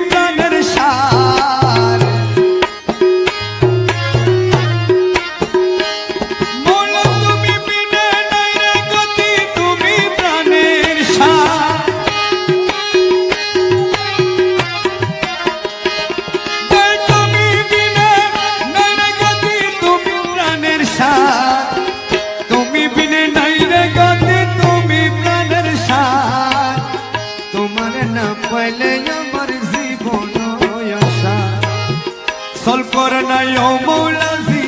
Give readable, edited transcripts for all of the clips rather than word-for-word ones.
প্রাণের সার মৌলা তুমি বিনে নাই রে গতি তুমি প্রাণের সার তুমি বিনে নাই রে গতি তুমি প্রাণের সার তুমি বিনে নাই রে গতি তুমি প্রাণের সার তোমার না পাইলে আমার জীবন সল কর নাই ও মৌলাজি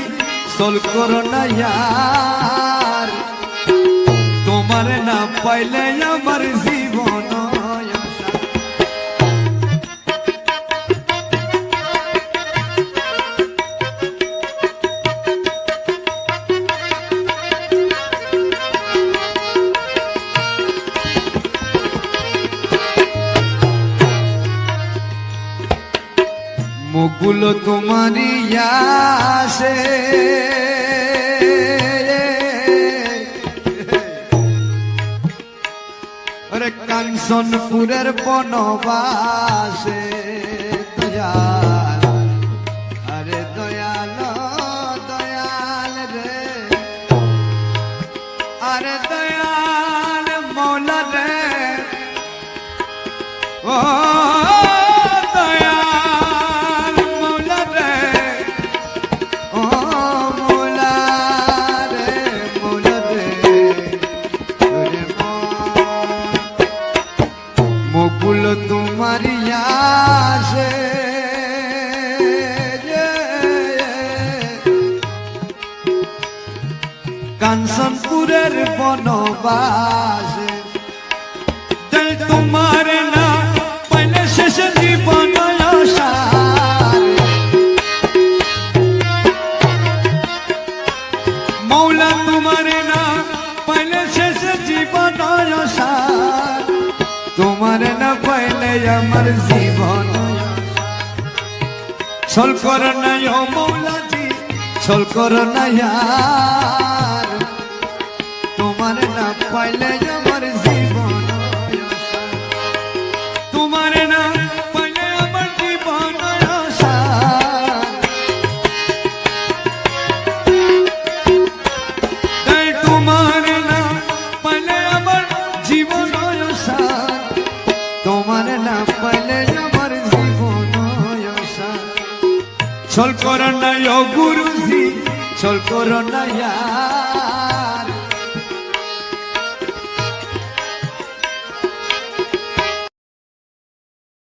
সল কর না ইয়ার তোমার না পাইলে আমার জীবন মুকুলো তোমারি আসে আরে কাঞ্চনপুরের বনবাসে দয়াল আরে দয়াল দয়াল রে আরে দয়াল মৌলা রে ও মুকুল তোমারি আসে কাঞ্চনপুরের বনবাসে দিল তোমার না পাইলে শেষ জীবন আসার মৌলা তোমার না পাইলে শেষ জীবন আসার তোমার না পাইলে আমার জীবন ছল কর নাই ও মৌলাজি ছল কর না ইয়ার তোমার না পাইলে আমার জীবন তোমার না পাইলে আমার জীবন তাই তোমার না পাইলে আমার জীবন তোমার না পাইলে আমার জীবন ছল কর না ও গুরুজি ছল কর না